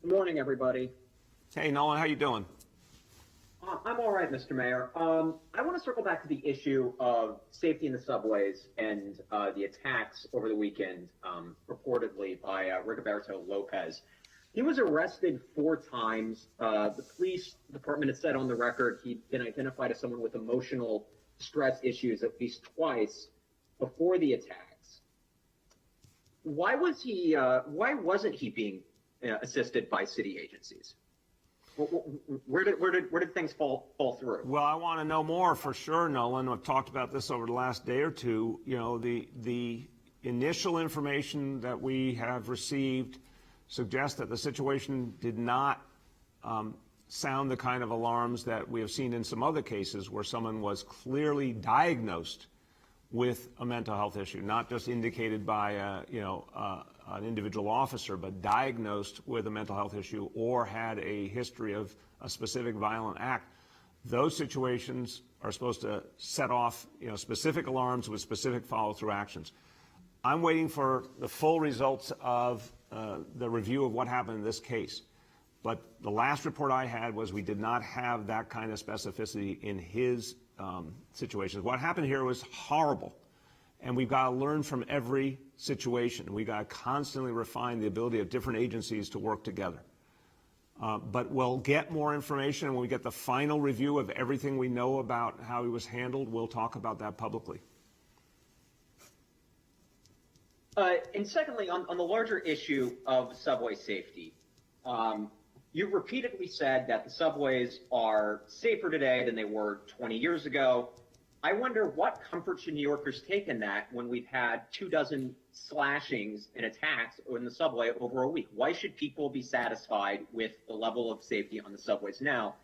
Good morning, everybody. Hey, Nolan, how you doing? I'm all right, Mr. Mayor. I want to circle back to the issue of safety in the subways and the attacks over the weekend, reportedly by Rigoberto Lopez. He was arrested 4 times. The police department has said on the record he'd been identified as someone with emotional stress issues at least twice before the attacks. Why wasn't he being assisted by city agencies? Where did things fall through? Well, I want to know more for sure, Nolan. I've talked about this over the last day or two. You know, the initial information that we have received suggests that the situation did not sound the kind of alarms that we have seen in some other cases where someone was clearly diagnosed with a mental health issue, not just indicated by an individual officer, but diagnosed with a mental health issue or had a history of a specific violent act. Those situations are supposed to set off specific alarms with specific follow-through actions. I'm waiting for the full results of the review of what happened in this case. But the last report I had was we did not have that kind of specificity in his situations. What happened here was horrible, and we've got to learn from every situation. We've got to constantly refine the ability of different agencies to work together. But we'll get more information, and when we get the final review of everything we know about how he was handled, we'll talk about that publicly. And secondly, on the larger issue of subway safety, you've repeatedly said that the subways are safer today than they were 20 years ago. I wonder what comfort should New Yorkers take in that when we've had 24 slashings and attacks in the subway over a week? Why should people be satisfied with the level of safety on the subways now?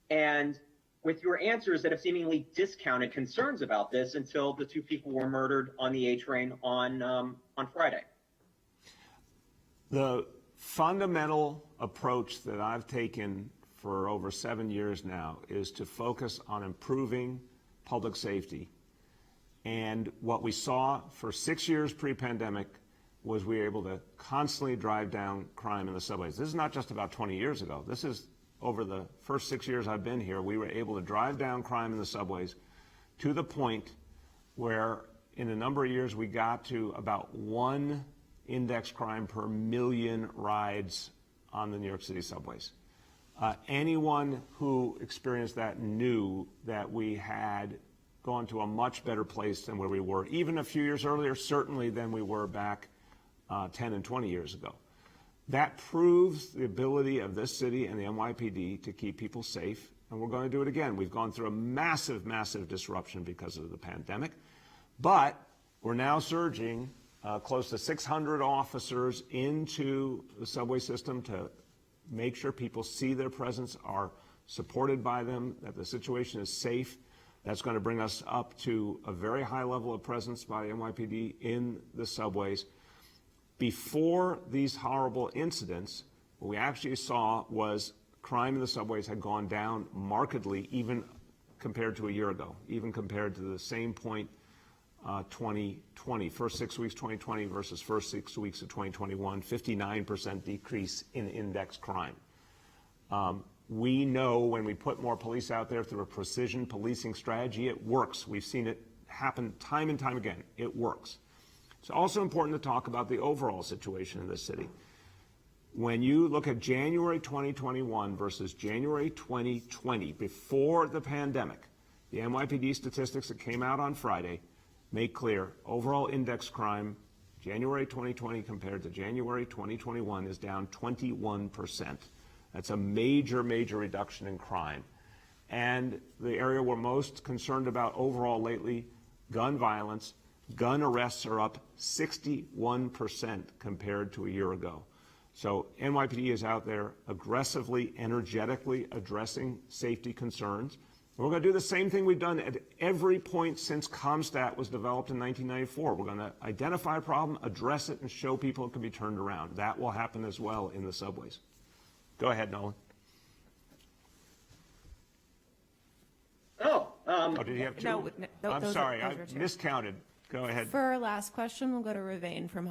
And with your answers that have seemingly discounted concerns about this until the 2 people were murdered on the A train on Friday. The fundamental approach that I've taken for over 7 years now is to focus on improving public safety. And what we saw for 6 years pre-pandemic was we were able to constantly drive down crime in the subways. This is not just about 20 years ago. This is over the first 6 years I've been here, we were able to drive down crime in the subways to the point where in a number of years we got to about 1 index crime per million rides on the New York City subways. Anyone who experienced that knew that we had gone to a much better place than where we were, even a few years earlier, certainly than we were back 10 and 20 years ago. That proves the ability of this city and the NYPD to keep people safe, and we're going to do it again. We've gone through a massive, massive disruption because of the pandemic, but we're now surging close to 600 officers into the subway system to make sure people see their presence, are supported by them, that the situation is safe. That's going to bring us up to a very high level of presence by NYPD in the subways. Before these horrible incidents, what we actually saw was crime in the subways had gone down markedly, even compared to a year ago, even compared to the same point 2020, first 6 weeks 2020 versus first 6 weeks of 2021, 59% decrease in index crime. We know when we put more police out there through a precision policing strategy, it works. We've seen it happen time and time again. It works. It's also important to talk about the overall situation in this city. When you look at January 2021 versus January 2020, before the pandemic, the NYPD statistics that came out on Friday make clear overall index crime, January 2020 compared to January 2021 is down 21%. That's a major, major reduction in crime. And the area we're most concerned about overall lately, gun violence, gun arrests are up 61% compared to a year ago. So NYPD is out there aggressively, energetically addressing safety concerns. We're going to do the same thing we've done at every point since CompStat was developed in 1994. We're going to identify a problem, address it, and show people it can be turned around. That will happen as well in the subways. Go ahead, Nolan. Did he have two? No, I'm sorry, I miscounted. Go ahead. For our last question, we'll go to Ravain from